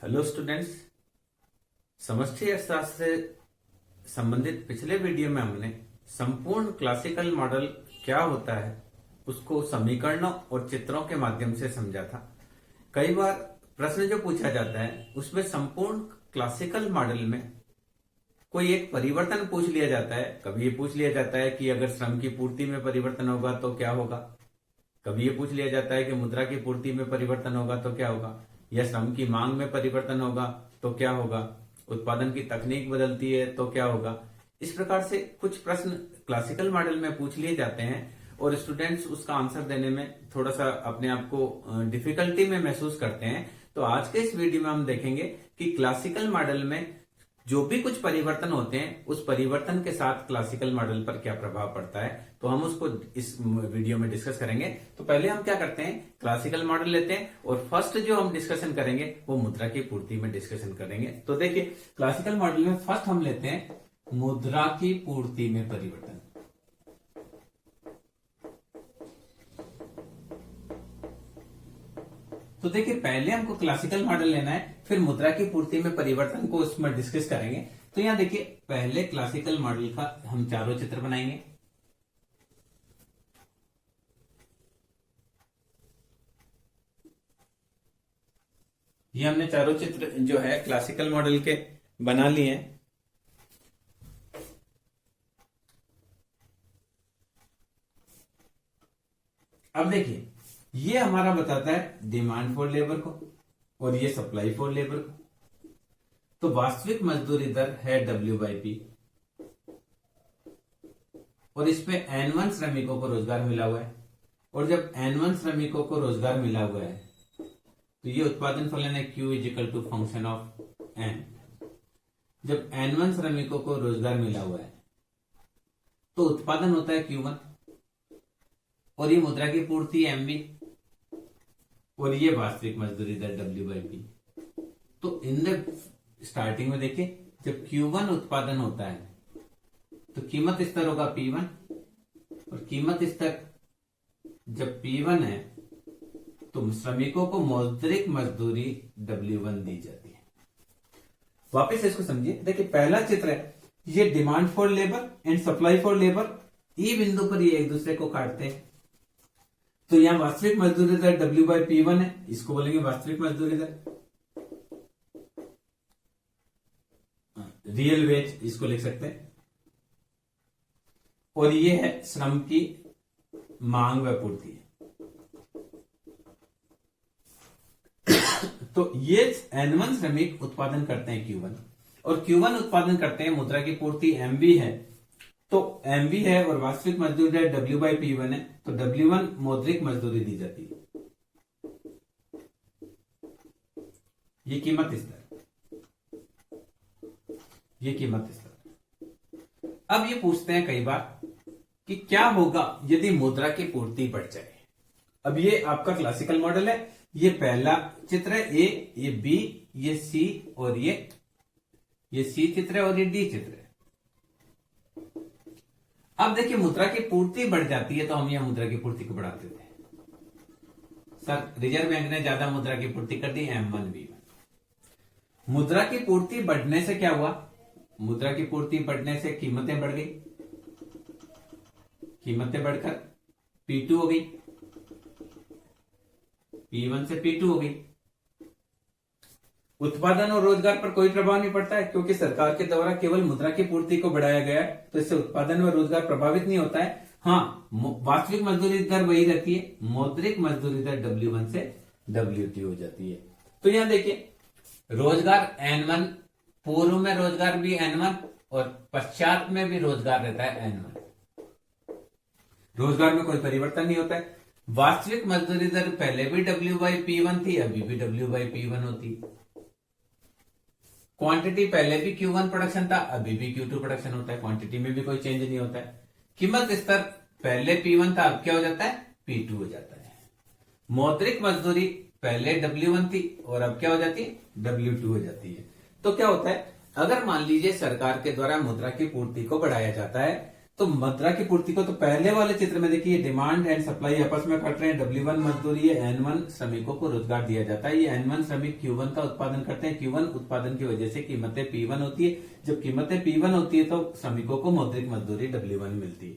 Hello students. समष्टि अर्थशास्त्र से संबंधित पिछले वीडियो में हमने संपूर्ण क्लासिकल मॉडल क्या होता है उसको समीकरणों और चित्रों के माध्यम से समझा था। कई बार प्रश्न जो पूछा जाता है उसमें संपूर्ण क्लासिकल मॉडल में कोई एक परिवर्तन पूछ लिया जाता है। कभी ये पूछ लिया जाता है कि अगर श्रम की पूर्ति में परिवर्तन होगा तो क्या होगा, कभी ये पूछ लिया जाता है कि मुद्रा की पूर्ति में परिवर्तन होगा तो क्या होगा, या श्रम की मांग में परिवर्तन होगा तो क्या होगा, उत्पादन की तकनीक बदलती है तो क्या होगा। इस प्रकार से कुछ प्रश्न क्लासिकल मॉडल में पूछ लिए जाते हैं और स्टूडेंट्स उसका आंसर देने में थोड़ा सा अपने आप को डिफिकल्टी में महसूस करते हैं। तो आज के इस वीडियो में हम देखेंगे कि क्लासिकल मॉडल में जो भी कुछ परिवर्तन होते हैं उस परिवर्तन के साथ क्लासिकल मॉडल पर क्या प्रभाव पड़ता है, तो हम उसको इस वीडियो में डिस्कस करेंगे। तो पहले हम क्या करते हैं, क्लासिकल मॉडल लेते हैं और फर्स्ट जो हम डिस्कशन करेंगे वो मुद्रा की पूर्ति में डिस्कशन करेंगे। तो देखिए क्लासिकल मॉडल में फर्स्ट हम लेते हैं मुद्रा की पूर्ति में परिवर्तन। तो देखिए पहले हमको क्लासिकल मॉडल लेना है, फिर मुद्रा की पूर्ति में परिवर्तन को उसमें डिस्कस करेंगे। तो यहां देखिए पहले क्लासिकल मॉडल का हम चारों चित्र बनाएंगे। ये हमने चारों चित्र जो है क्लासिकल मॉडल के बना लिए हैं। अब देखिए ये हमारा बताता है डिमांड फॉर लेबर को और ये सप्लाई फॉर लेबर को। तो वास्तविक मजदूरी दर है W/P और इस पे N1 श्रमिकों को रोजगार मिला हुआ है। और जब N1 श्रमिकों को रोजगार मिला हुआ है तो ये उत्पादन फलन है Q = फंक्शन ऑफ N। जब N1 श्रमिकों को रोजगार मिला हुआ है तो उत्पादन होता है Q1 और ये मुद्रा की पूर्ति MB और ये वास्तविक मजदूरी दर W/P। तो इन द स्टार्टिंग में देखिए जब Q1 उत्पादन होता है तो कीमत स्तर होगा P1 और कीमत स्तर जब P1 है तो श्रमिकों को मौद्रिक मजदूरी W1 दी जाती है। वापस इसको समझिए, देखिए पहला चित्र है, ये demand for labour and supply for labour, E बिंदु पर ये एक दूसरे को काटते हैं। तो यहां वास्तविक मजदूरी दर W/P1 है, इसको बोलेंगे वास्तविक मजदूरी दर, रियल वेज इसको लिख सकते हैं। और ये है श्रम की मांग व पूर्ति। तो ये N1 श्रमिक उत्पादन करते हैं Q1 और Q1 उत्पादन करते हैं, मुद्रा की पूर्ति MB है। तो MB है और वास्तविक मजदूरी दर W/P1 है, तो W1 मौद्रिक मजदूरी दी जाती है। ये कीमत स्तर, ये कीमत स्तर। अब ये पूछते हैं कई बार कि क्या होगा यदि मुद्रा की पूर्ति बढ़ जाए। अब ये आपका क्लासिकल मॉडल है, ये पहला चित्र है A, ये B, ये C और ये C चित्र है और ये D चित्र है। अब देखिए मुद्रा की पूर्ति बढ़ जाती है तो हम यह मुद्रा की पूर्ति को बढ़ा देते हैं। सर रिजर्व बैंक ने ज्यादा मुद्रा की पूर्ति कर दी M1B1। मुद्रा की पूर्ति बढ़ने से क्या हुआ, मुद्रा की पूर्ति बढ़ने से कीमतें बढ़ गई, कीमतें बढ़कर P2 हो गई, P1 से P2 हो गई। उत्पादन और रोजगार पर कोई प्रभाव नहीं पड़ता है क्योंकि सरकार के द्वारा केवल मुद्रा की पूर्ति को बढ़ाया गया है, तो इससे उत्पादन व रोजगार प्रभावित नहीं होता है। हाँ, वास्तविक मजदूरी दर वही रहती है, मौद्रिक मजदूरी दर W1 से W2 हो जाती है। तो यहां देखिए रोजगार N1, पूर्व में रोजगार भी N1 और पश्चात में भी रोजगार रहता है N1। रोजगार में कोई परिवर्तन नहीं होता है। वास्तविक मजदूरी दर पहले भी W/P1 थी, अभी भी W/P1 होती है। क्वांटिटी पहले भी Q1 प्रोडक्शन था, अभी भी Q2 प्रोडक्शन होता है, क्वांटिटी में भी कोई चेंज नहीं होता है। कीमत स्तर पहले P1 था, अब क्या हो जाता है, P2 हो जाता है। मौद्रिक मजदूरी पहले W1 थी और अब क्या हो जाती है, W2 हो जाती है। तो क्या होता है, अगर मान लीजिए सरकार के द्वारा मुद्रा की पूर्ति को बढ़ाया जाता है तो मुद्रा की पूर्ति को तो पहले वाले चित्र में देखिए डिमांड एंड सप्लाई आपस में कट रहे हैं। W1 मजदूरी है, N1 श्रमिकों को रोजगार दिया जाता है। ये N1 श्रमिक Q1 का उत्पादन करते हैं। Q1 उत्पादन की वजह से कीमतें P1 होती है। जब कीमतें P1 होती है तो श्रमिकों को मौद्रिक मजदूरी W1 मिलती है।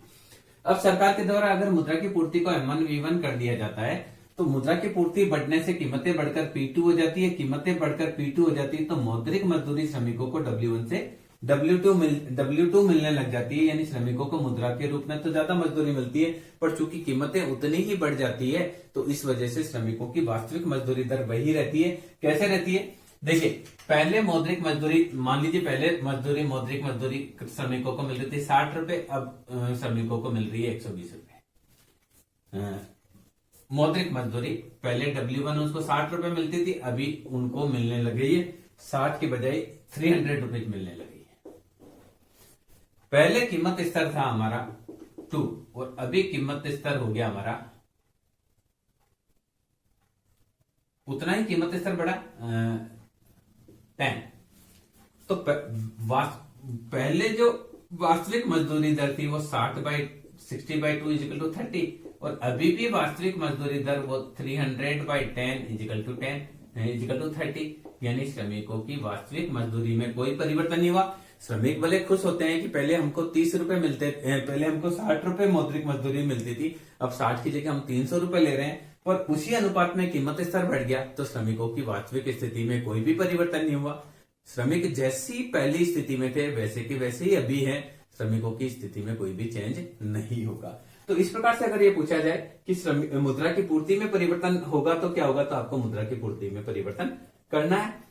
अब सरकार के द्वारा अगर मुद्रा की पूर्ति को M1 V1 कर दिया जाता है तो मुद्रा की पूर्ति बढ़ने से कीमतें बढ़कर P2 हो जाती है। कीमतें बढ़कर P2 हो जाती है तो मौद्रिक मजदूरी श्रमिकों को W1 से W2 मिलने लग जाती है। यानी श्रमिकों को मुद्रा के रूप में तो ज्यादा मजदूरी मिलती है, पर चूंकि कीमतें उतनी ही बढ़ जाती है तो इस वजह से श्रमिकों की वास्तविक मजदूरी दर वही रहती है। कैसे रहती है? देखिए, पहले मौद्रिक मजदूरी, मान लीजिए पहले मौद्रिक मजदूरी श्रमिकों को मिल रही थी 60 रुपए, अब श्रमिकों को मिल रही है 120 रुपए। मौद्रिक मजदूरी पहले W1 उसको 60 रुपए मिलती थी, अभी उनको मिलने लग गई है 60 की बजाय 300 रुपीज मिलने लगी है। पहले कीमत स्तर था हमारा 2 और अभी कीमत स्तर हो गया हमारा, उतना ही कीमत स्तर बढ़ा 10। तो पहले जो वास्तविक मजदूरी दर थी वो 60/60/2 इजिकल टू 30 और अभी भी वास्तविक मजदूरी दर वो 300/10 इजिकल टू 30। यानी श्रमिकों की वास्तविक मजदूरी में कोई परिवर्तन नहीं हुआ। श्रमिक भले खुश होते हैं कि पहले हमको 30 रुपए मिलते, पहले हमको 60 रुपए मौद्रिक मजदूरी मिलती थी, अब 60 की जगह हम 300 रुपए ले रहे हैं, पर उसी अनुपात में कीमत स्तर बढ़ गया तो श्रमिकों की वास्तविक स्थिति में कोई भी परिवर्तन नहीं हुआ। श्रमिक जैसी पहली स्थिति में थे वैसे के वैसे ही अभी है, श्रमिकों की स्थिति में कोई भी चेंज नहीं होगा। तो इस प्रकार से अगर ये पूछा जाए कि मुद्रा की पूर्ति में परिवर्तन होगा तो क्या होगा, तो आपको मुद्रा की पूर्ति में परिवर्तन करना है।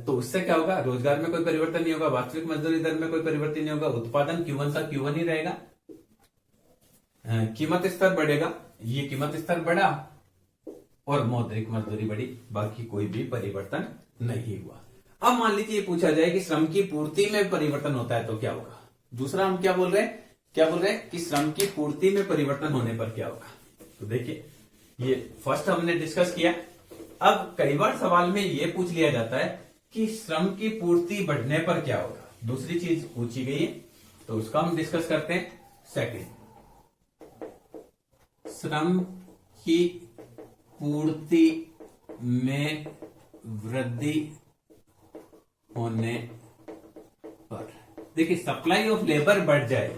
तो उससे क्या होगा, रोजगार में कोई परिवर्तन नहीं होगा, वास्तविक मजदूरी दर में कोई परिवर्तन नहीं होगा, उत्पादन Q1 का Q1 ही रहेगा, कीमत स्तर बढ़ेगा, ये कीमत स्तर बढ़ा और मौद्रिक मजदूरी बढ़ी, बाकी कोई भी परिवर्तन नहीं हुआ। अब मान लीजिए पूछा जाए कि श्रम की पूर्ति में परिवर्तन होता है तो क्या होगा। दूसरा हम क्या बोल रहे हैं कि श्रम की पूर्ति में परिवर्तन होने पर क्या होगा। तो देखिए, ये फर्स्ट हमने डिस्कस किया। अब कई बार सवाल में ये पूछ लिया जाता है कि श्रम की पूर्ति बढ़ने पर क्या होगा, दूसरी चीज पूछी गई है, तो उसका हम डिस्कस करते हैं। सेकंड, श्रम की पूर्ति में वृद्धि होने पर, देखिए सप्लाई ऑफ लेबर बढ़ जाए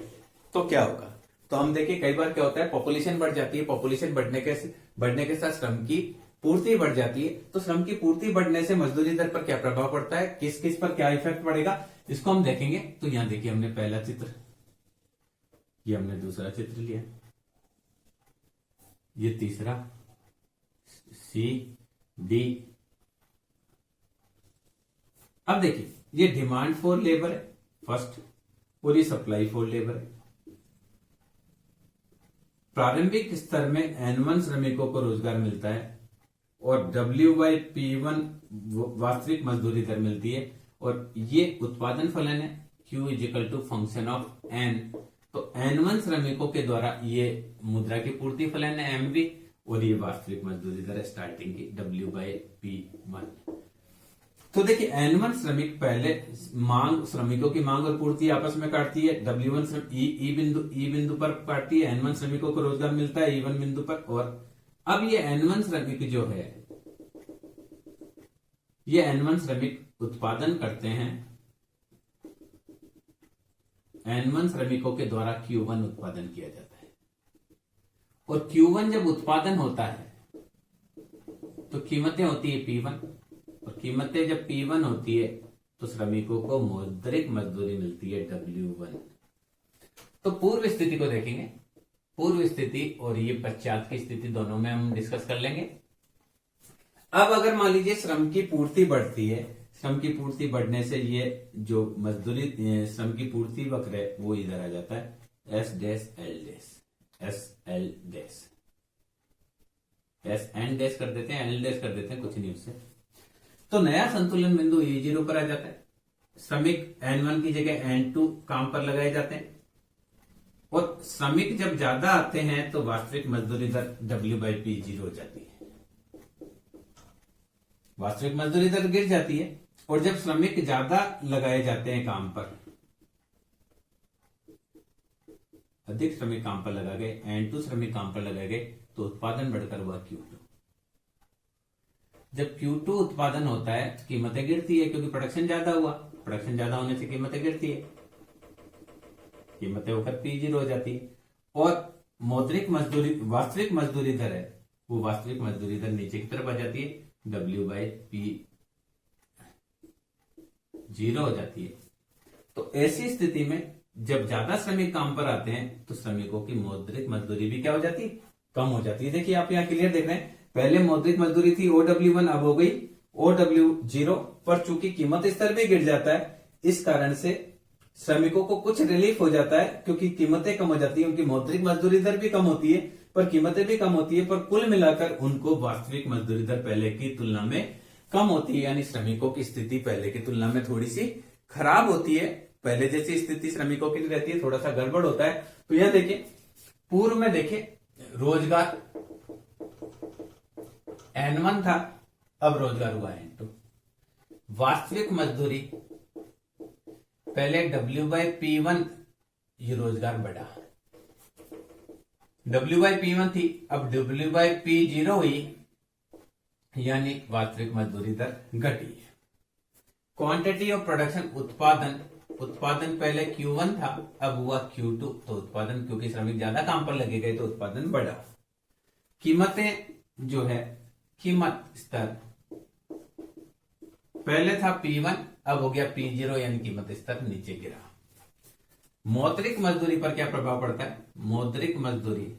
तो क्या होगा। तो हम देखिए कई बार क्या होता है, पॉपुलेशन बढ़ जाती है, पॉपुलेशन बढ़ने के साथ श्रम की पूर्ति बढ़ जाती है। तो श्रम की पूर्ति बढ़ने से मजदूरी दर पर क्या प्रभाव पड़ता है, किस किस पर क्या इफेक्ट पड़ेगा, इसको हम देखेंगे। तो यहां देखिए हमने पहला चित्र, ये हमने दूसरा चित्र लिया, ये तीसरा CD। अब देखिए ये डिमांड फॉर लेबर है फर्स्ट और ये सप्लाई फॉर लेबर है। प्रारंभिक स्तर में N1 श्रमिकों को रोजगार मिलता है और W/P1 वास्तविक मजदूरी दर मिलती है और ये उत्पादन फलन है Q equal to function of N। तो N1 श्रमिकों के द्वारा ये मुद्रा की पूर्ति फलन है MV और ये वास्तविक मजदूरी दर स्टार्टिंग की W/P1। तो देखिए N1 श्रमिक पहले श्रमिकों की मांग और पूर्ति आपस में काटती है, W1 ई बिंदु पर काटती है, N1 श्रमिकों को रोजगार मिलता है E1 बिंदु पर। और अब ये N1 श्रमिक जो है, ये N1 श्रमिक उत्पादन करते हैं, N1 श्रमिकों के द्वारा Q1 उत्पादन किया जाता है और Q1 जब उत्पादन होता है तो कीमतें होती है P1 और कीमतें जब P1 होती है तो श्रमिकों को मौद्रिक मजदूरी मिलती है W1। तो पूर्व स्थिति को देखेंगे, पूर्व स्थिति और ये पश्चात की स्थिति दोनों में हम डिस्कस कर लेंगे। अब अगर मान लीजिए श्रम की पूर्ति बढ़ती है, श्रम की पूर्ति बढ़ने से ये जो मजदूरी श्रम की पूर्ति वक्र है वो इधर आ जाता है SN डैश कर देते हैं, L डैश कर देते हैं, कुछ नहीं उससे। तो नया संतुलन बिंदु E0 पर आ जाता है, श्रमिक N1 की जगह N2 काम पर लगाए जाते हैं और श्रमिक जब ज्यादा आते हैं तो वास्तविक मजदूरी दर W/P0 हो जाती है, वास्तविक मजदूरी दर गिर जाती है। और जब श्रमिक ज्यादा लगाए जाते हैं काम पर अधिक श्रमिक काम पर लगाए गए, N2 श्रमिक काम पर लगाए गए, तो उत्पादन बढ़कर हुआ Q2। जब Q2 उत्पादन होता है कीमतें गिरती है, क्योंकि प्रोडक्शन ज्यादा हुआ, प्रोडक्शन ज्यादा होने से कीमतें गिरती है, कीमतें होकर P0 हो जाती है। और मौद्रिक मजदूरी, वास्तविक मजदूरी दर है, वो वास्तविक मजदूरी दर नीचे की तरफ आ जाती है, W/P0 हो जाती है। तो ऐसी स्थिति में जब ज्यादा श्रमिक काम पर आते हैं तो श्रमिकों की मौद्रिक मजदूरी भी क्या हो जाती है, कम हो जाती है। देखिए आप यहाँ क्लियर देख रहे हैं, पहले मौद्रिक मजदूरी थी OW1, अब हो गई OW0, पर चूंकि कीमत स्तर भी गिर जाता है, इस कारण से श्रमिकों को कुछ रिलीफ हो जाता है, क्योंकि कीमतें कम हो जाती है, उनकी मौद्रिक मजदूरी दर भी कम होती है, पर कीमतें भी कम होती है, पर कुल मिलाकर उनको वास्तविक मजदूरी दर पहले की तुलना में कम होती है। यानी श्रमिकों की स्थिति पहले की तुलना में थोड़ी सी खराब होती है, पहले जैसी स्थिति श्रमिकों की रहती है, थोड़ा सा गड़बड़ होता है। तो यह देखिए, पूर्व में देखिए रोजगार N1 था, अब रोजगार हुआ N2। वास्तविक मजदूरी पहले W/P1, ये रोजगार बढ़ा, W/P1 थी, अब W/P0 हुई, यानी वास्तविक मजदूरी दर घटी। क्वांटिटी ऑफ प्रोडक्शन, उत्पादन पहले Q1 था, अब हुआ Q2, तो उत्पादन, क्योंकि श्रमिक ज्यादा काम पर लगे गए तो उत्पादन बढ़ा। कीमतें जो है, कीमत स्तर पहले था P1, अब हो गया P0, यानी कीमत स्तर नीचे गिरा। मौद्रिक मजदूरी पर क्या प्रभाव पड़ता है? मौद्रिक मजदूरी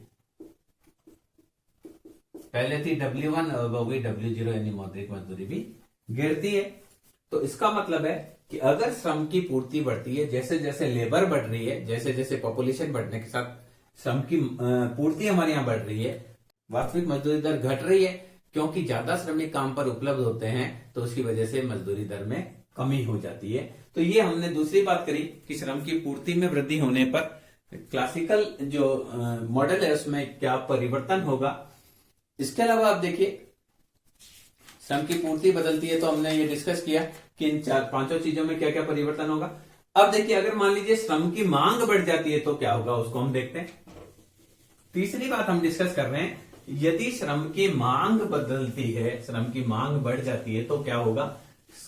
पहले थी W1, अब हो गई W0, यानी मौद्रिक मजदूरी भी गिरती है। तो इसका मतलब है कि अगर श्रम की पूर्ति बढ़ती है, जैसे जैसे लेबर बढ़ रही है, जैसे जैसे पॉपुलेशन बढ़ने के साथ श्रम की पूर्ति हमारे यहाँ बढ़ रही है, वास्तविक मजदूरी दर घट रही है, क्योंकि ज्यादा श्रमिक काम पर उपलब्ध होते हैं, तो उसकी वजह से मजदूरी दर में कमी हो जाती है। तो ये हमने दूसरी बात करी कि श्रम की पूर्ति में वृद्धि होने पर क्लासिकल जो मॉडल है उसमें क्या परिवर्तन होगा। इसके अलावा आप देखिए, श्रम की पूर्ति बदलती है तो हमने ये डिस्कस किया कि इन 4-5 चीजों में क्या क्या परिवर्तन होगा। अब देखिए, अगर मान लीजिए श्रम की मांग बढ़ जाती है तो क्या होगा, उसको हम देखते हैं। तीसरी बात हम डिस्कस कर रहे हैं, यदि श्रम की मांग बदलती है, श्रम की मांग बढ़ जाती है तो क्या होगा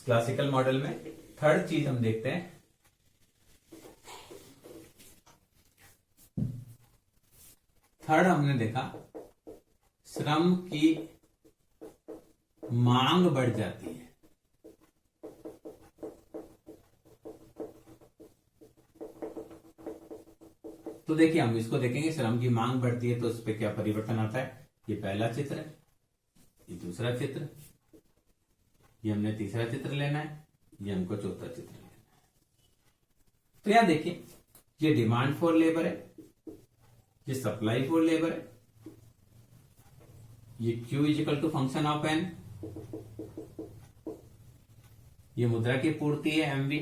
क्लासिकल मॉडल में। थर्ड चीज हम देखते हैं, थर्ड हमने देखा श्रम की मांग बढ़ जाती है, तो देखिए हम इसको देखेंगे, श्रम की मांग बढ़ती है तो उस पर क्या परिवर्तन आता है। ये पहला चित्र है, ये दूसरा चित्र, ये हमने तीसरा चित्र लेना है, ये हमको चौथा चित्र लेना है। तो यहां देखिए, ये डिमांड फॉर लेबर है, ये सप्लाई फॉर लेबर है, ये Q equal to function of N, ये मुद्रा की पूर्ति है MV,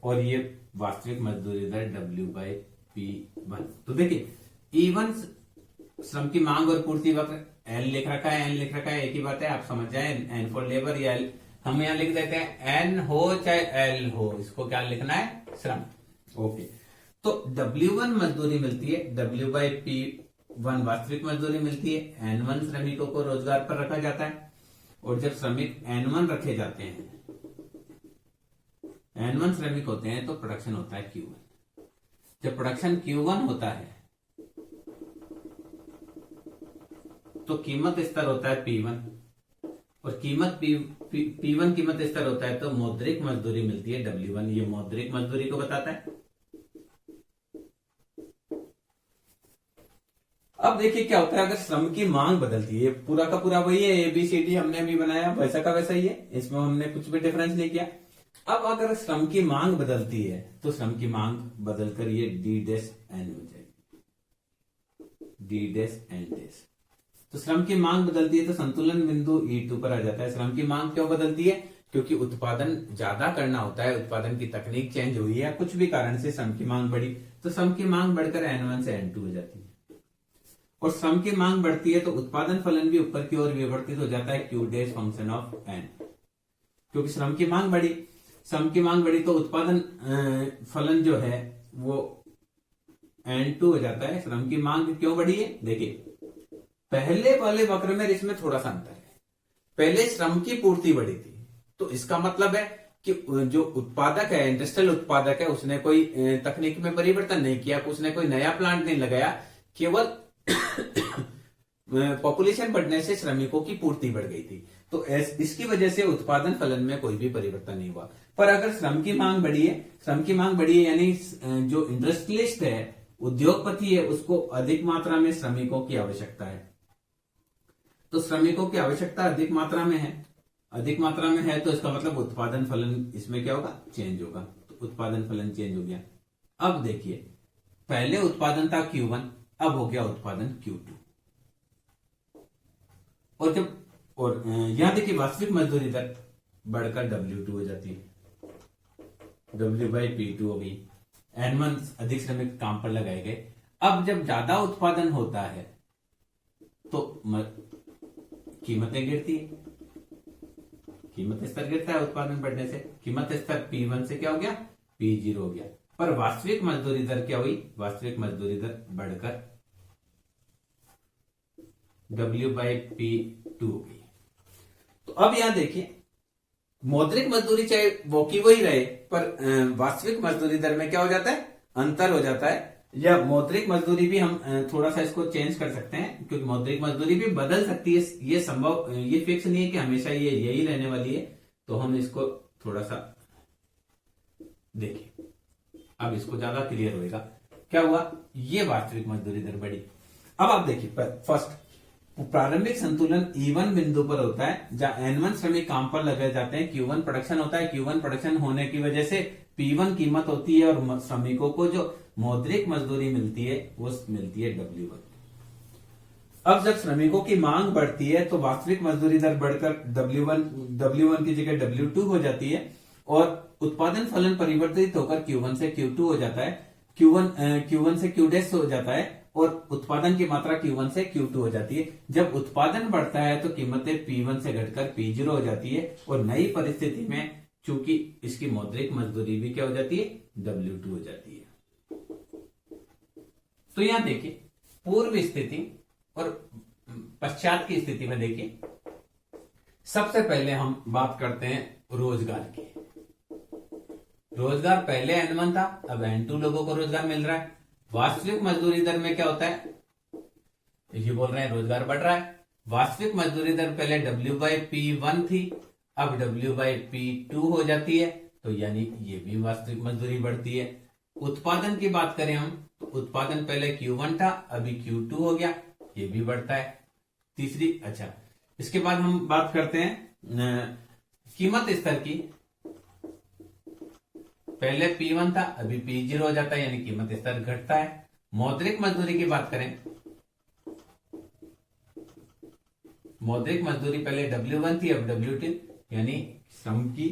और ये वास्तविक मजदूरी दर W/P1। तो देखिए, E1 श्रम की मांग और पूर्ति वक्र, L लिख रखा है, N लिख रखा है, एक ही बात है, आप समझ जाए, N फॉर लेबर या L हम यहां लिख देते हैं, N हो चाहे L हो, इसको क्या लिखना है, श्रम। ओके, तो W1 मजदूरी मिलती है, W/P1 वास्तविक मजदूरी मिलती है, N1 श्रमिकों को रोजगार पर रखा जाता है, और जब श्रमिक N1 रखे जाते हैं, N1 श्रमिक होते हैं तो प्रोडक्शन होता है Q1। जब प्रोडक्शन Q1 होता है तो कीमत स्तर होता है P1, और कीमत P1 कीमत स्तर होता है तो मौद्रिक मजदूरी मिलती है W1। ये मौद्रिक मजदूरी को बताता है। अब देखिए क्या होता है अगर श्रम की मांग बदलती है, पूरा का पूरा वही है, ABCD हमने अभी बनाया वैसा का वैसा ही है, इसमें हमने कुछ भी डिफरेंस नहीं किया। अब अगर श्रम की मांग बदलती है तो श्रम की मांग बदलकर ये D'(N) हो जाएगी, D'(N)। तो श्रम की मांग बदलती है तो संतुलन बिंदु E2 पर आ जाता है। श्रम की मांग क्यों बदलती है? क्योंकि उत्पादन ज्यादा करना होता है, उत्पादन की तकनीक चेंज हुई है, कुछ भी कारण से श्रम की मांग बढ़ी, तो श्रम की मांग बढ़कर N1 से N2 हो जाती है। और श्रम की मांग बढ़ती है तो उत्पादन फलन भी ऊपर की ओर विवर्तित हो जाता है, Q' फंक्शन ऑफ N। क्योंकि श्रम की मांग बढ़ी तो उत्पादन फलन जो है वो N2 हो जाता है। श्रम की मांग क्यों बढ़ी है? देखिए, पहले वाले वक्र में इसमें थोड़ा सा अंतर है। पहले श्रम की पूर्ति बढ़ी थी, तो इसका मतलब है कि जो उत्पादक है, इंडस्ट्रियल उत्पादक है, उसने कोई तकनीक में परिवर्तन नहीं किया, उसने कोई नया प्लांट नहीं लगाया, केवल पॉपुलेशन बढ़ने से श्रमिकों की पूर्ति बढ़ गई थी। तो इसकी वजह से उत्पादन फलन में कोई भी परिवर्तन नहीं हुआ। पर अगर श्रम की मांग बढ़ी है, श्रम की मांग बढ़ी है यानी जो इंडस्ट्रियलिस्ट है, उद्योगपति है, उसको अधिक मात्रा में श्रमिकों की आवश्यकता है। तो श्रमिकों की आवश्यकता अधिक मात्रा में है, अधिक मात्रा में है, तो इसका मतलब उत्पादन फलन इसमें क्या होगा? चेंज होगा। तो उत्पादन फलन चेंज हो गया। अब देखिए, पहले उत्पादन था Q1, अब हो गया उत्पादन Q2। और यहां देखिए, वास्तविक मजदूरी दर बढ़कर W2 हो जाती है, W/P2 हो गई। N1 अधिक श्रमिक काम पर लगाए गए। अब जब ज्यादा उत्पादन होता है तो कीमतें गिरती है, कीमत स्तर गिरता है उत्पादन बढ़ने से। कीमत स्तर P1 से क्या हो गया? P0 हो गया। पर वास्तविक मजदूरी दर क्या हुई? वास्तविक मजदूरी दर बढ़कर W/P2 हो गई। तो अब यहां देखिए, मौद्रिक मजदूरी चाहे वो की वही रहे, पर वास्तविक मजदूरी दर में क्या हो जाता है? अंतर हो जाता है। या मौद्रिक मजदूरी भी हम थोड़ा सा इसको चेंज कर सकते हैं, क्योंकि मौद्रिक मजदूरी भी बदल सकती है। ये संभव, ये फिक्स नहीं है कि हमेशा ये यही रहने वाली है। तो हम इसको थोड़ा सा देखिए, अब इसको ज्यादा क्लियर होगा। क्या हुआ? ये वास्तविक मजदूरी दर बढ़ी। अब आप देखिए, फर्स्ट प्रारंभिक संतुलन E1 बिंदु पर होता है, जहां N1 श्रमिक काम पर लगाए जाते हैं। Q1 प्रोडक्शन होता है। Q1 प्रोडक्शन होने की वजह से P1 कीमत होती है, और श्रमिकों को जो मौद्रिक मजदूरी मिलती है वो मिलती है W1। अब जब श्रमिकों की मांग बढ़ती है तो वास्तविक मजदूरी दर बढ़कर W1 की जगह W2 हो जाती है, और उत्पादन फलन परिवर्तित होकर Q1 से Q2 हो जाता है, Q1 से Q' हो जाता है, और उत्पादन की मात्रा Q1 से Q2 हो जाती है। जब उत्पादन बढ़ता है तो कीमतें P1 से घटकर P0 हो जाती है, और नई परिस्थिति में चूंकि इसकी मौद्रिक मजदूरी भी क्या हो जाती है? W2 हो जाती है। तो यहां देखिए, पूर्व स्थिति और पश्चात की स्थिति में देखिए, सबसे पहले हम बात करते हैं रोजगार की। रोजगार पहले N1 था, अब N2 लोगों को रोजगार मिल रहा है। वास्तविक मजदूरी दर में क्या होता है? ये बोल रहे हैं रोजगार बढ़ रहा है। वास्तविक मजदूरी दर पहले W/P1 थी, अब W/P2 हो जाती है, तो यानी ये भी वास्तविक मजदूरी बढ़ती है। उत्पादन की बात करें हम, तो उत्पादन पहले Q1 था, अभी Q2 हो गया, ये भी बढ़ता है। तीसरी, अच्छा, इसके बाद हम बात करते हैं कीमत स्तर की। पहले P1 था, अभी P0 हो जाता है, यानी कीमत स्तर घटता है। मौद्रिक मजदूरी की बात करें, मौद्रिक मजदूरी पहले W1 थी, अब W2, यानी श्रम की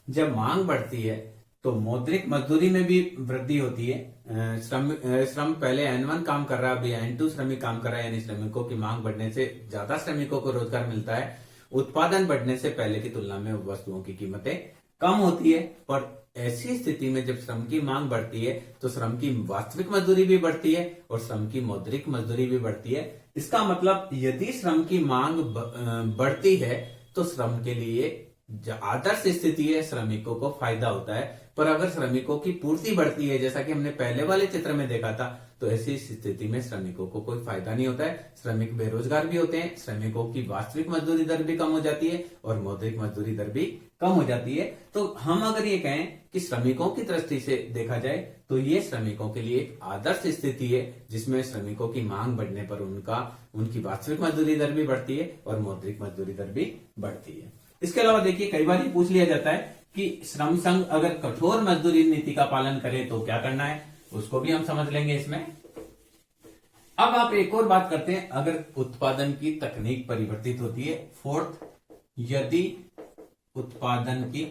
जब मांग बढ़ती है तो मौद्रिक मजदूरी में भी वृद्धि होती है। श्रम पहले N1 काम कर रहा है, अभी N2 श्रमिक काम कर रहा है, यानी श्रमिकों की मांग बढ़ने से ज्यादा श्रमिकों को रोजगार मिलता है। उत्पादन बढ़ने से पहले की तुलना में वस्तुओं की कीमतें कम होती है, और ऐसी स्थिति में जब श्रम की मांग बढ़ती है तो श्रम की वास्तविक मजदूरी भी बढ़ती है और श्रम की मौद्रिक मजदूरी भी बढ़ती है। इसका मतलब यदि श्रम की मांग बढ़ती है तो श्रम के लिए जो आदर्श स्थिति है, श्रमिकों को फायदा होता है। पर अगर श्रमिकों की पूर्ति बढ़ती है, जैसा कि हमने पहले वाले चित्र में देखा था, तो ऐसी स्थिति में श्रमिकों को कोई फायदा नहीं होता है। श्रमिक बेरोजगार भी होते हैं, श्रमिकों की वास्तविक मजदूरी दर भी कम हो जाती है और मौद्रिक मजदूरी दर भी कम हो जाती है। तो हम अगर ये कहें कि श्रमिकों की दृष्टि से देखा जाए तो ये श्रमिकों के लिए एक आदर्श स्थिति है, जिसमें श्रमिकों की मांग बढ़ने पर उनकी वास्तविक मजदूरी दर भी बढ़ती है और मौद्रिक मजदूरी दर भी बढ़ती है। इसके अलावा देखिए, कई बार ये पूछ लिया जाता है कि श्रम संघ अगर कठोर मजदूरी नीति का पालन करे तो क्या करना है, उसको भी हम समझ लेंगे इसमें। अब आप एक और बात करते हैं, अगर उत्पादन की तकनीक परिवर्तित होती है। फोर्थ, यदि उत्पादन की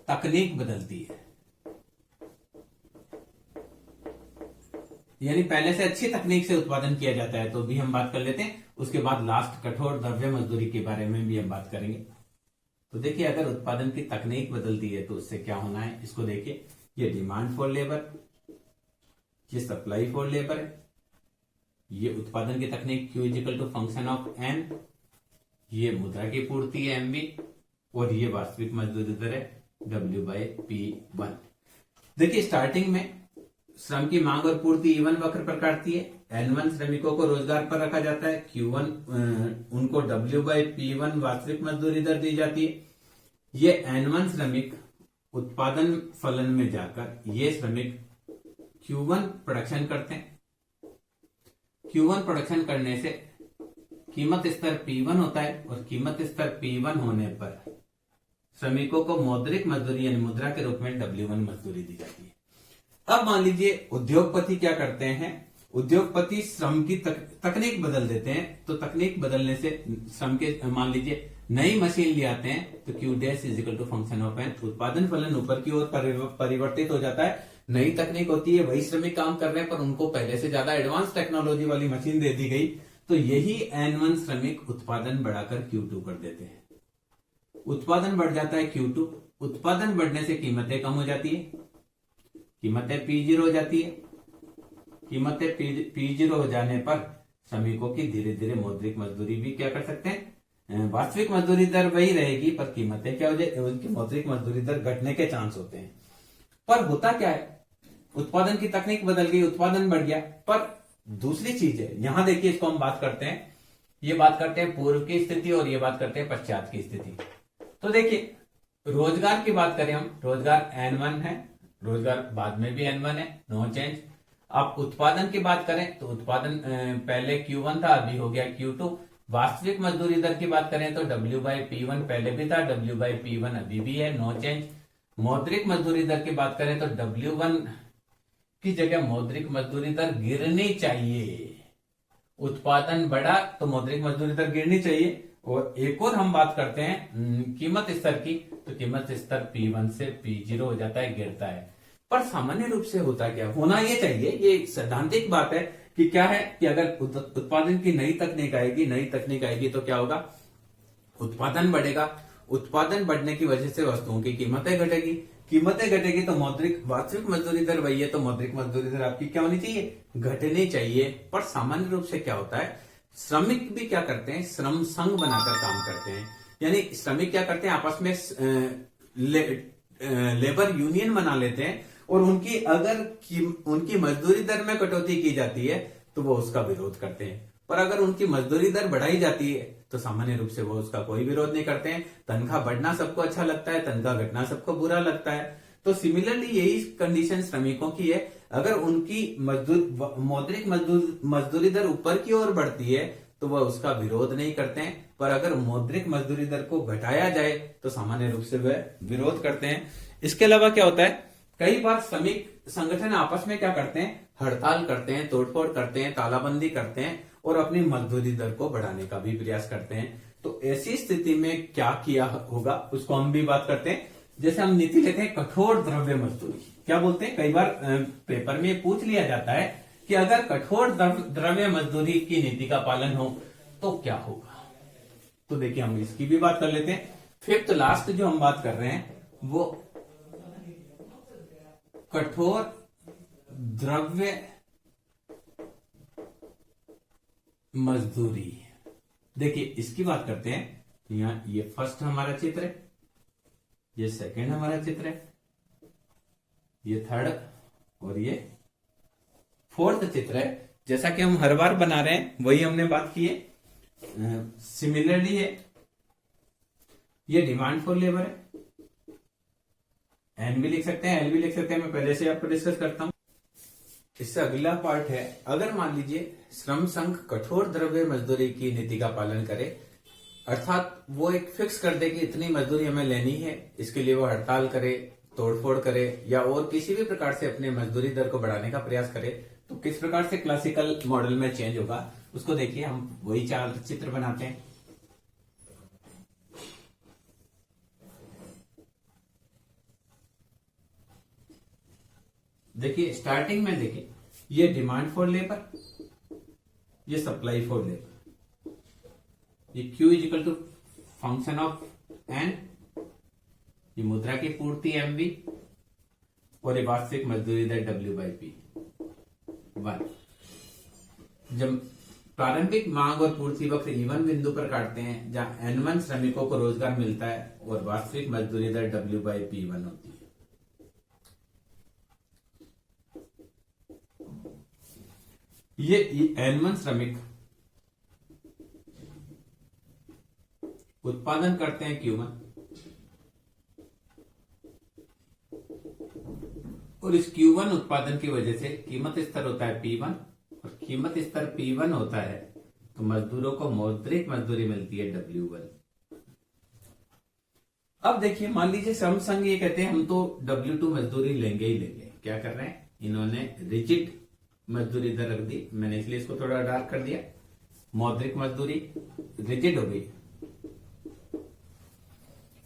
तकनीक बदलती है, यानी पहले से अच्छी तकनीक से उत्पादन किया जाता है, तो भी हम बात कर लेते हैं। उसके बाद लास्ट कठोर द्रव्य मजदूरी के बारे में भी हम बात करेंगे। तो देखिए, अगर उत्पादन की तकनीक बदलती है तो उससे क्या होना है, इसको देखिए। ये डिमांड फॉर लेबर, ये सप्लाई फॉर लेबर है, ये उत्पादन की तकनीक Q equal to function of N, ये मुद्रा की पूर्ति है MV, और ये वास्तविक मजदूरी दर है W/P1। देखिए स्टार्टिंग में श्रम की मांग और पूर्ति इवन वक्र पर काटती है। N1 श्रमिकों को रोजगार पर रखा जाता है, Q1 उनको W/P1 वास्तविक मजदूरी दर दी जाती है। ये N1 श्रमिक उत्पादन फलन में जाकर ये श्रमिक Q1 प्रोडक्शन करते हैं। Q1 प्रोडक्शन करने से कीमत स्तर P1 होता है, और कीमत स्तर P1 होने पर श्रमिकों को मौद्रिक मजदूरी यानी मुद्रा के रूप में W1 मजदूरी दी जाती है। अब मान लीजिए उद्योगपति क्या करते हैं, उद्योगपति श्रम की तकनीक बदल देते हैं। तो तकनीक बदलने से श्रम के मान लीजिए नई मशीन ले आते हैं, तो Q dash equal to function of N, उत्पादन फलन ऊपर की ओर परिवर्तित हो जाता है। नई तकनीक होती है, वही श्रमिक काम कर रहे हैं, पर उनको पहले से ज्यादा एडवांस टेक्नोलॉजी वाली मशीन दे दी गई, तो यही N1 श्रमिक उत्पादन बढ़ाकर Q2 कर देते हैं। उत्पादन बढ़ जाता है Q2, उत्पादन बढ़ने से कीमतें कम हो जाती है, कीमतें P0 हो जाती है। कीमतें P0 हो जाने पर श्रमिकों की धीरे धीरे मौद्रिक मजदूरी भी क्या कर सकते हैं, वास्तविक मजदूरी दर वही रहेगी, पर कीमतें क्या हो जाए, उनकी मौद्रिक मजदूरी दर घटने के चांस होते हैं। पर होता क्या है, उत्पादन की तकनीक बदल गई, उत्पादन बढ़ गया, पर दूसरी चीज है। यहां देखिए, इसको हम बात करते हैं, ये बात करते हैं पूर्व की स्थिति और ये बात करते हैं पश्चात की स्थिति। तो देखिए रोजगार की बात करें हम, रोजगार N1 है, रोजगार बाद में भी N1 है, नो चेंज। अब उत्पादन की बात करें तो उत्पादन पहले Q1 था, अभी हो गया Q2। वास्तविक मजदूरी दर की बात करें तो W/P1 पहले भी था, W/P1 अभी भी है, नो चेंज। मौद्रिक मजदूरी दर की बात करें तो W1 की जगह मौद्रिक मजदूरी दर गिरनी चाहिए। उत्पादन बढ़ा तो मौद्रिक मजदूरी दर गिरनी चाहिए। और एक और हम बात करते हैं कीमत स्तर की, तो कीमत स्तर P1 से P0 हो जाता है, गिरता है। पर सामान्य रूप से होता क्या, होना ये चाहिए, ये सैद्धांतिक बात है कि क्या है कि अगर उत्पादन की नई तकनीक आएगी तो क्या होगा, उत्पादन बढ़ेगा। उत्पादन बढ़ने की वजह से वस्तुओं की कीमतें घटेगी, कीमतें घटेगी तो मौद्रिक वास्तविक मजदूरी दर वही है, तो मौद्रिक मजदूरी दर आपकी क्या होनी चाहिए, घटनी चाहिए। पर सामान्य रूप से क्या होता है, श्रमिक भी क्या करते हैं, श्रम संघ बनाकर काम करते हैं। यानी श्रमिक क्या करते हैं, आपस में लेबर यूनियन बना लेते हैं, और उनकी अगर उनकी मजदूरी दर में कटौती की जाती है तो वो उसका विरोध करते हैं। पर अगर उनकी मजदूरी दर बढ़ाई जाती है तो सामान्य रूप से वो उसका कोई विरोध नहीं करते हैं। तनख्वाह बढ़ना सबको अच्छा लगता है, तनख्वाह घटना सबको बुरा लगता है। तो सिमिलरली यही कंडीशन श्रमिकों की है। अगर उनकी मौद्रिक मजदूरी दर ऊपर की ओर बढ़ती है तो वह उसका विरोध नहीं करते हैं, पर अगर मौद्रिक मजदूरी दर को घटाया जाए तो सामान्य रूप से वह विरोध करते हैं। इसके अलावा क्या होता है, कई बार श्रमिक संगठन आपस में क्या करते हैं, हड़ताल करते हैं, तोड़फोड़ करते हैं, तालाबंदी करते हैं और अपनी मजदूरी दर को बढ़ाने का भी प्रयास करते हैं। तो ऐसी स्थिति में क्या किया होगा उसको हम भी बात करते हैं। जैसे हम नीति लेते हैं कठोर द्रव्य मजदूरी, क्या बोलते हैं, कई बार पेपर में पूछ लिया जाता है कि अगर कठोर द्रव्य मजदूरी की नीति का पालन हो तो क्या होगा। तो देखिए हम इसकी भी बात कर लेते हैं। फिफ्थ लास्ट जो हम बात कर रहे हैं वो कठोर द्रव्य मजदूरी। देखिए इसकी बात करते हैं, यहाँ ये फर्स्ट हमारा चित्र है, ये सेकंड हमारा चित्र है, ये थर्ड और ये फोर्थ चित्र है। जैसा कि हम हर बार बना रहे हैं वही हमने बात की है। सिमिलरली है, ये डिमांड फॉर लेबर है, एन भी लिख सकते हैं, एल भी लिख सकते हैं, मैं पहले से आपको डिस्कस करता हूं। इससे अगला पार्ट है, अगर मान लीजिए श्रम संघ कठोर द्रव्य मजदूरी की नीति का पालन करे, अर्थात वो एक फिक्स कर दे कि इतनी मजदूरी हमें लेनी है, इसके लिए वो हड़ताल करे, तोड़फोड़ करे या और किसी भी प्रकार से अपने मजदूरी दर को बढ़ाने का प्रयास करे, तो किस प्रकार से क्लासिकल मॉडल में चेंज होगा उसको देखिए। हम वही चार चित्र बनाते हैं। देखिए स्टार्टिंग में देखिए, ये डिमांड फॉर लेबर, ये सप्लाई फॉर लेबर, ये Q equal to function of N, ये मुद्रा की पूर्ति MV और ये वास्तविक मजदूरी दर W/P। वन। जब प्रारंभिक मांग और पूर्ति वक्र E1 बिंदु पर काटते हैं जहां N1 श्रमिकों को रोजगार मिलता है और वास्तविक मजदूरी दर W/P1 होती है। ये N1 श्रमिक उत्पादन करते हैं Q1 और इस Q1 उत्पादन की वजह से कीमत स्तर होता है P1 और कीमत स्तर P1 होता है तो मजदूरों को मौद्रिक मजदूरी मिलती है W1। अब देखिए, मान लीजिए श्रम संघ ये कहते हैं हम तो W2 मजदूरी लेंगे ही लेंगे। क्या कर रहे हैं, इन्होंने रिजिड मजदूरी दर रख दी, मैंने इसलिए इसको थोड़ा डार्क कर दिया। मौद्रिक मजदूरी रिजिड हो गई,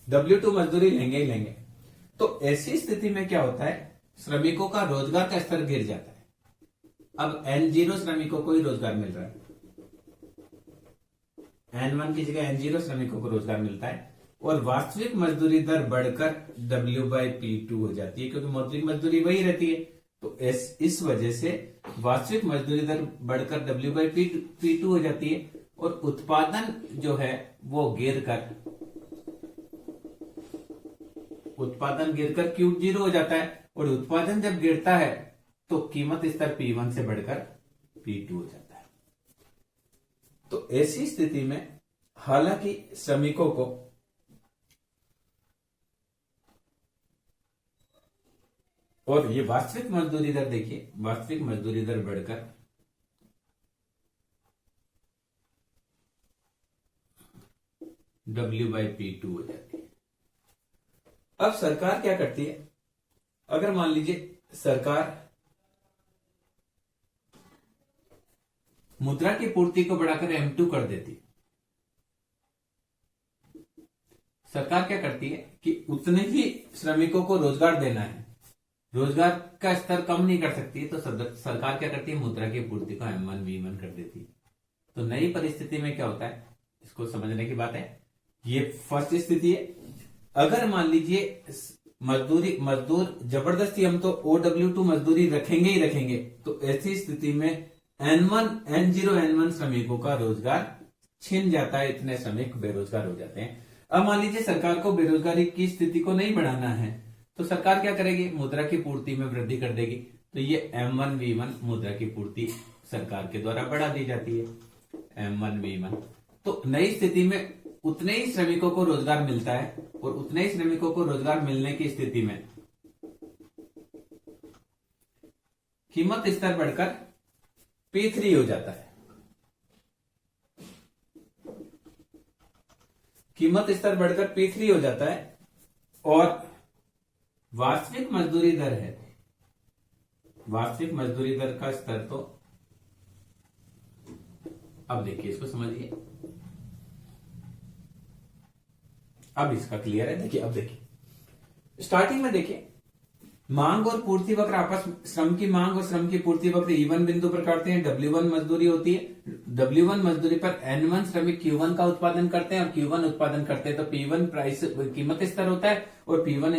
W2 मजदूरी लेंगे ही लेंगे। तो ऐसी स्थिति में क्या होता है, श्रमिकों का रोजगार का स्तर गिर जाता है। अब N0 श्रमिकों को ही रोजगार मिल रहा है, N1 की जगह N0 श्रमिकों को रोजगार मिलता है और वास्तविक मजदूरी दर बढ़कर W/P2 हो जाती है, क्योंकि मौद्रिक मजदूरी वही रहती है। तो इस वजह से वास्तविक मजदूरी दर बढ़कर W/P2 हो जाती है और उत्पादन जो है वो उत्पादन गिरकर Q0 हो जाता है और उत्पादन जब गिरता है तो कीमत स्तर P1 से बढ़कर P2 हो जाता है। तो ऐसी स्थिति में हालांकि श्रमिकों को और ये वास्तविक मजदूरी दर देखिए, वास्तविक मजदूरी दर बढ़कर W/P2 हो जाती है। अब सरकार क्या करती है, अगर मान लीजिए सरकार मुद्रा की पूर्ति को बढ़ाकर M2 कर देती, सरकार क्या करती है कि उतने ही श्रमिकों को रोजगार देना है, रोजगार का स्तर कम नहीं कर सकती, तो सरकार क्या करती है, मुद्रा की पूर्ति को M1V1 कर देती है। तो नई परिस्थिति में क्या होता है, इसको समझने की बात है। ये फर्स्ट स्थिति है। अगर मान लीजिए मजदूर जबरदस्ती हम तो OW2 मजदूरी रखेंगे ही रखेंगे, तो ऐसी स्थिति में N0 श्रमिकों का रोजगार छिन जाता है, इतने श्रमिक बेरोजगार हो जाते हैं। अब मान लीजिए सरकार को बेरोजगारी की स्थिति को नहीं बढ़ाना है, तो सरकार क्या करेगी, मुद्रा की पूर्ति में वृद्धि कर देगी। तो ये M1V1 मुद्रा की पूर्ति सरकार के द्वारा बढ़ा दी जाती है, M1V1। तो नई स्थिति में उतने ही श्रमिकों को रोजगार मिलता है और उतने ही श्रमिकों को रोजगार मिलने की स्थिति में कीमत स्तर बढ़कर P3 हो जाता है। कीमत स्तर बढ़कर P3 हो जाता है और वास्तविक मजदूरी दर है, वास्तविक मजदूरी दर का स्तर तो अब देखिए, इसको समझिए, अब इसका क्लियर है। देखिए, अब देखिए स्टार्टिंग में देखिए, मांग और पूर्ति वक्र आपस में, श्रम की मांग और श्रम की पूर्ति वक्र E1 बिंदु पर काटते हैं, W1 मजदूरी होती है। W1 मजदूरी पर N1 श्रमिक Q1 का उत्पादन करते हैं और Q1 उत्पादन करते हैं, तो P1 प्राइस कीमत स्तर होता है और P1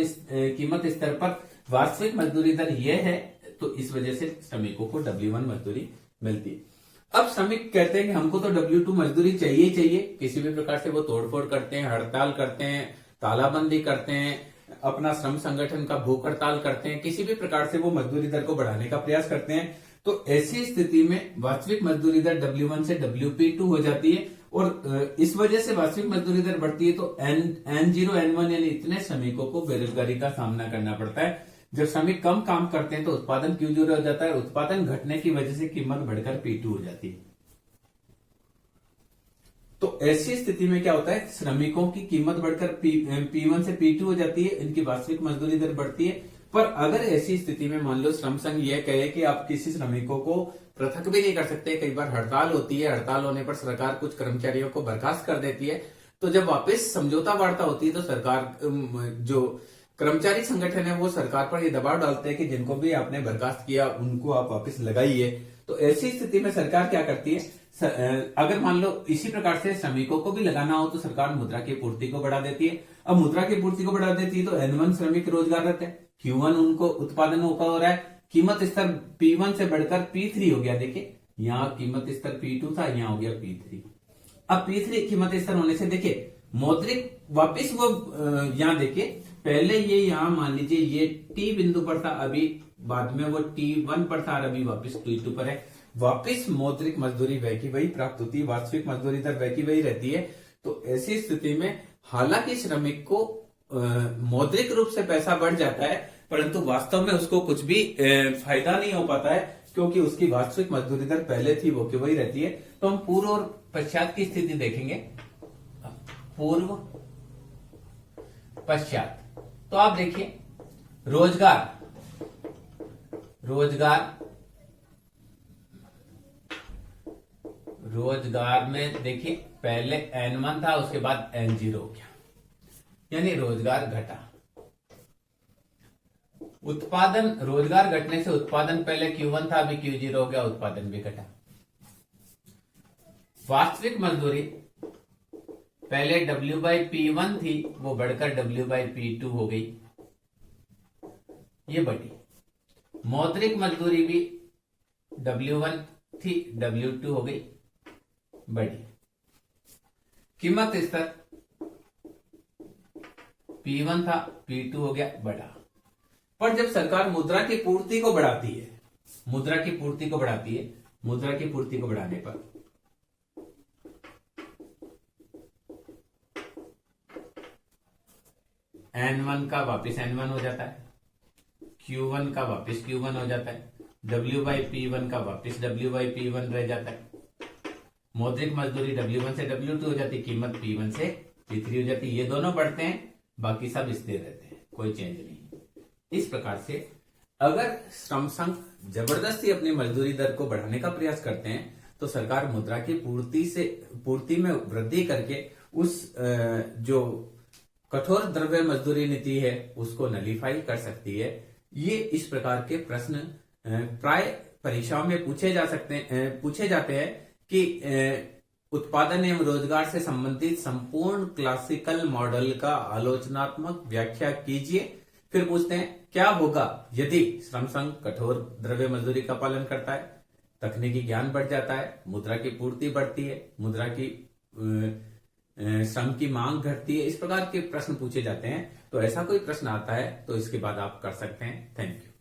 कीमत स्तर पर वास्तविक मजदूरी दर यह है, तो इस वजह से श्रमिकों को W1 मजदूरी मिलती है। अब श्रमिक कहते हैं कि हमको तो W2 मजदूरी चाहिए चाहिए, किसी भी प्रकार से वो तोड़फोड़ करते हैं, हड़ताल करते हैं, तालाबंदी करते हैं, अपना श्रम संगठन का भूख हड़ताल करते हैं, किसी भी प्रकार से वो मजदूरी दर को बढ़ाने का प्रयास करते हैं। तो ऐसी स्थिति में वास्तविक मजदूरी दर W1 से WP2 हो जाती है और इस वजह से वास्तविक मजदूरी दर बढ़ती है, तो N0 N1 यानी इतने श्रमिकों को बेरोजगारी का सामना करना पड़ता है। जब श्रमिक कम काम करते हैं तो उत्पादन Q0 हो जाता है, उत्पादन घटने की वजह से कीमत बढ़कर P2 हो जाती है। तो ऐसी स्थिति में क्या होता है, श्रमिकों की कीमत बढ़कर P1 से P2 हो जाती है, इनकी वास्तविक मजदूरी दर बढ़ती है। पर अगर ऐसी स्थिति में मान लो श्रम संघ यह कहे कि आप किसी श्रमिकों को पृथक भी नहीं कर सकते, कई बार हड़ताल होती है, हड़ताल होने पर सरकार कुछ कर्मचारियों को बर्खास्त कर देती है, तो जब वापस समझौता वार्ता होती है तो सरकार, जो कर्मचारी संगठन है वो सरकार पर ये दबाव डालते हैं कि जिनको भी आपने बर्खास्त किया उनको आप वापस लगाइए। तो ऐसी स्थिति में सरकार क्या करती है, अगर मान लो इसी प्रकार से श्रमिकों को भी लगाना हो तो सरकार मुद्रा की पूर्ति को बढ़ा देती है। अब मुद्रा की पूर्ति को बढ़ा देती है तो N1 श्रमिक रोजगाररत है, Q1 उनको उत्पादन हो रहा है, कीमत स्तर P1 से बढ़कर P3 हो गया। देखिए यहाँ कीमत स्तर P2 था, यहाँ हो गया P3। अब P3 कीमत स्तर होने से देखिए मौद्रिक वापिस वो यहाँ देखिए पहले ये यहाँ मान लीजिए ये T बिंदु पर था, अभी बाद में वो T1 पर था और अभी वापिस T2 पर है। वापिस मौद्रिक मजदूरी वह की वही प्राप्त होती है, वास्तविक मजदूरी दर वह की वही रहती है। तो ऐसी स्थिति में हालांकि श्रमिक को मौद्रिक रूप से पैसा बढ़ जाता है, परंतु वास्तव में उसको कुछ भी फायदा नहीं हो पाता है, क्योंकि उसकी वास्तविक मजदूरी दर पहले थी वो की वही रहती है। तो हम पूर्व और पश्चात की स्थिति देखेंगे। पूर्व पश्चात, तो आप देखिए रोजगार में देखिए पहले N1 था, उसके बाद N0 हो गया, यानी रोजगार घटा। उत्पादन, रोजगार घटने से उत्पादन पहले Q1 था, अभी Q0 हो गया, उत्पादन भी घटा। वास्तविक मजदूरी पहले W/P1 थी, वो बढ़कर W/P2 हो गई, ये बढ़ी। मौद्रिक मजदूरी भी W1 थी, W2 हो गई, बढ़ी। कीमत स्तर P1 था, P2 हो गया, बढ़ा। पर जब सरकार मुद्रा की पूर्ति को बढ़ाती है, मुद्रा की पूर्ति को बढ़ाने पर N1 का वापिस N1 हो जाता है, Q1 का वापिस Q1 हो जाता है, W/P1 का वापिस W/P1 रह जाता है। मौद्रिक मजदूरी W1 से W2 हो जाती, कीमत P1 से P3 हो जाती। ये दोनों बढ़ते हैं, बाकी सब स्थिर रहते हैं, कोई चेंज नहीं। इस प्रकार से अगर श्रम संघ जबरदस्ती अपनी मजदूरी दर को बढ़ाने का प्रयास करते हैं, तो सरकार मुद्रा की पूर्ति में वृद्धि करके उस जो कठोर द्रव्य मजदूरी नीति है उसको नलीफाई कर सकती है। ये इस प्रकार के प्रश्न प्राय परीक्षाओं में पूछे जाते हैं कि उत्पादन एवं रोजगार से संबंधित संपूर्ण क्लासिकल मॉडल का आलोचनात्मक व्याख्या कीजिए। फिर पूछते हैं क्या होगा यदि श्रम संघ कठोर द्रव्य मजदूरी का पालन करता है। तकनीकी ज्ञान बढ़ जाता है, मुद्रा की पूर्ति बढ़ती है, मुद्रा की श्रम की मांग घटती है। इस प्रकार के प्रश्न पूछे जाते हैं। तो ऐसा कोई प्रश्न आता है तो इसके बाद आप कर सकते हैं। Thank you.